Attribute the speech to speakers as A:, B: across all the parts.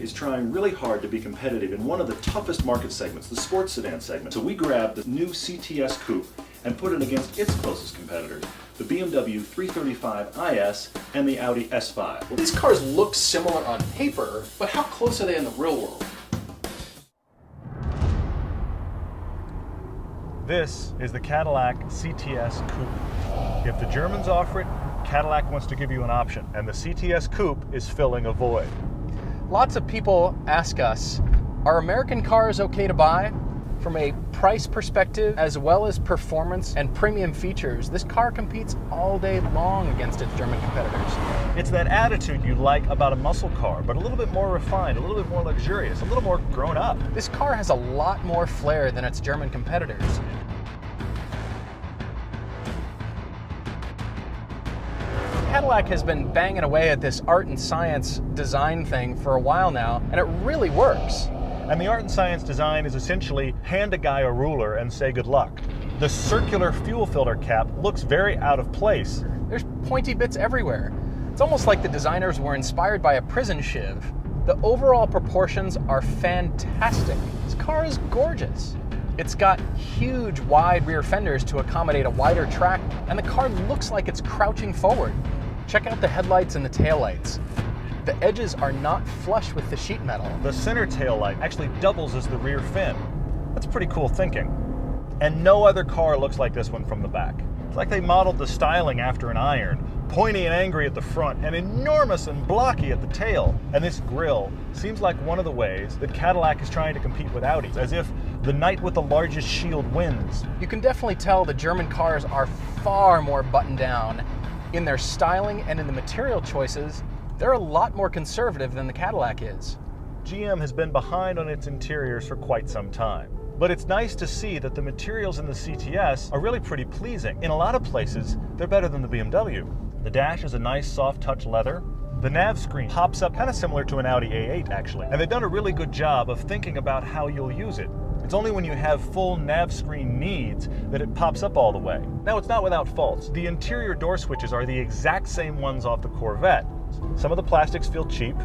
A: is trying really hard to be competitive in one of the toughest market segments, the sports sedan segment. So we grabbed the new CTS Coupe and put it against its closest competitors, the BMW 335 IS and the Audi S5.
B: Well, these cars look similar on paper, but how close are they in the real world?
C: This is the Cadillac CTS Coupe. If the Germans offer it, Cadillac wants to give you an option, and the CTS Coupe is filling a void.
B: Lots of people ask us, are American cars okay to buy? From a price perspective, as well as performance and premium features, this car competes all day long against its German competitors.
C: It's that attitude you like about a muscle car, but a little bit more refined, a little bit more luxurious, a little more grown up.
B: This car has a lot more flair than its German competitors. Cadillac has been banging away at this art and science design thing for a while now, and it really works.
C: And the art and science design is essentially hand a guy a ruler and say good luck. The circular fuel filter cap looks very out of place.
B: There's pointy bits everywhere. It's almost like the designers were inspired by a prison shiv. The overall proportions are fantastic. This car is gorgeous. It's got huge wide rear fenders to accommodate a wider track, and the car looks like it's crouching forward. Check out the headlights and the taillights. The edges are not flush with the sheet metal.
C: The center taillight actually doubles as the rear fin. That's pretty cool thinking. And no other car looks like this one from the back. It's like they modeled the styling after an iron. Pointy and angry at the front, and enormous and blocky at the tail. And this grille seems like one of the ways that Cadillac is trying to compete with Audi, as if the knight with the largest shield wins.
B: You can definitely tell the German cars are far more buttoned down in their styling and in the material choices. They're a lot more conservative than the Cadillac is.
C: GM has been behind on its interiors for quite some time. But it's nice to see that the materials in the CTS are really pretty pleasing. In a lot of places, they're better than the BMW. The dash is a nice soft touch leather. The nav screen pops up kind of similar to an Audi A8 actually. And they've done a really good job of thinking about how you'll use it. It's only when you have full nav screen needs that it pops up all the way. Now, it's not without faults. The interior door switches are the exact same ones off the Corvette. Some of the plastics feel cheap,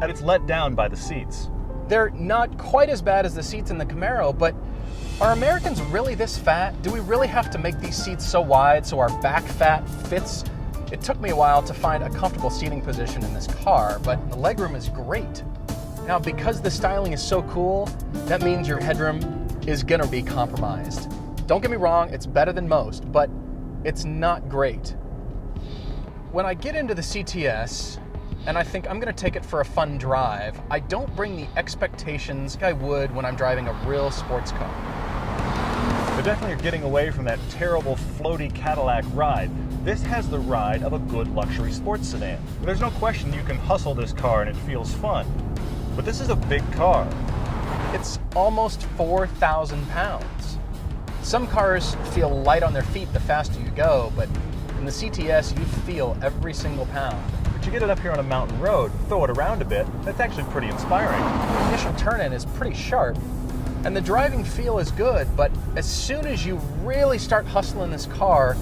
C: and it's let down by the seats.
B: They're not quite as bad as the seats in the Camaro, but are Americans really this fat? Do we really have to make these seats so wide so our back fat fits? It took me a while to find a comfortable seating position in this car, but the legroom is great. Now, because the styling is so cool, that means your headroom is gonna be compromised. Don't get me wrong, it's better than most, but it's not great. When I get into the CTS, and I think I'm gonna take it for a fun drive, I don't bring the expectations I would when I'm driving a real sports car.
C: But definitely you're getting away from that terrible floaty Cadillac ride. This has the ride of a good luxury sports sedan. There's no question you can hustle this car and it feels fun. But this is a big car.
B: It's almost 4,000 pounds. Some cars feel light on their feet the faster you go, but in the CTS, you feel every single pound.
C: But you get it up here on a mountain road, throw it around a bit, that's actually pretty inspiring.
B: The initial turn-in is pretty sharp, and the driving feel is good, but as soon as you really start hustling this car,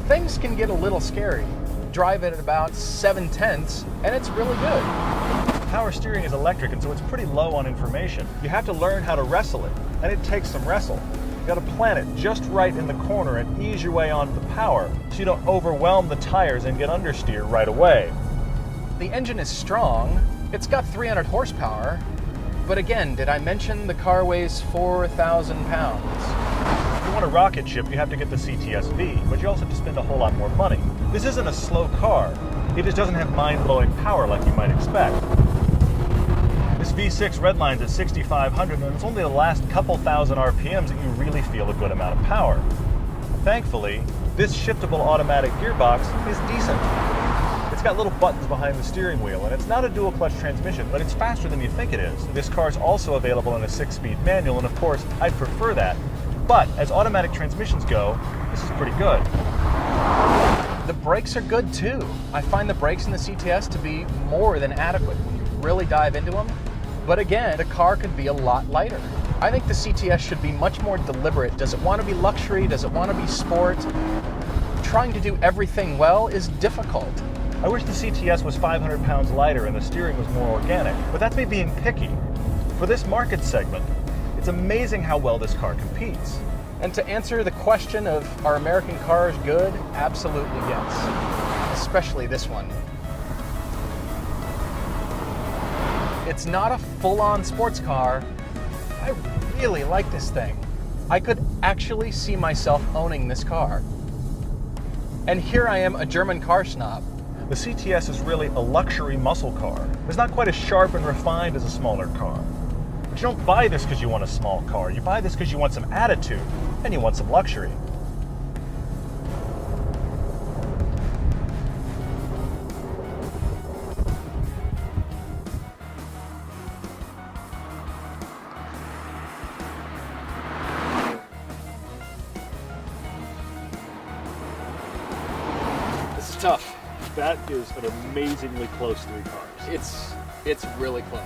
B: things can get a little scary. Drive it at about 7/10, and it's really good.
C: Power steering is electric, and so it's pretty low on information. You have to learn how to wrestle it, and it takes some wrestle. You gotta plant it just right in the corner and ease your way onto the power so you don't overwhelm the tires and get understeer right away.
B: The engine is strong. It's got 300 horsepower, but again, did I mention the car weighs 4,000 pounds?
C: If you want a rocket ship, you have to get the CTS-V, but you also have to spend a whole lot more money. This isn't a slow car. It just doesn't have mind-blowing power like you might expect. This V6 redlines at 6,500, and it's only the last couple thousand RPMs that you really feel a good amount of power. Thankfully, this shiftable automatic gearbox is decent. It's got little buttons behind the steering wheel, and it's not a dual clutch transmission, but it's faster than you think it is. This car is also available in a 6-speed manual, and of course, I'd prefer that. But as automatic transmissions go, this is pretty good.
B: The brakes are good too. I find the brakes in the CTS to be more than adequate when you really dive into them. But again, the car could be a lot lighter. I think the CTS should be much more deliberate. Does it want to be luxury? Does it want to be sport? Trying to do everything well is difficult.
C: I wish the CTS was 500 pounds lighter and the steering was more organic, but that's me being picky. For this market segment, it's amazing how well this car competes.
B: And to answer the question of are American cars good? Absolutely yes. Especially this one. It's not a full-on sports car. I really like this thing. I could actually see myself owning this car. And here I am, a German car snob.
C: The CTS is really a luxury muscle car. It's not quite as sharp and refined as a smaller car. But you don't buy this because you want a small car. You buy this because you want some attitude and you want some luxury.
B: This is tough.
C: That is an amazingly close three cars.
B: It's really close.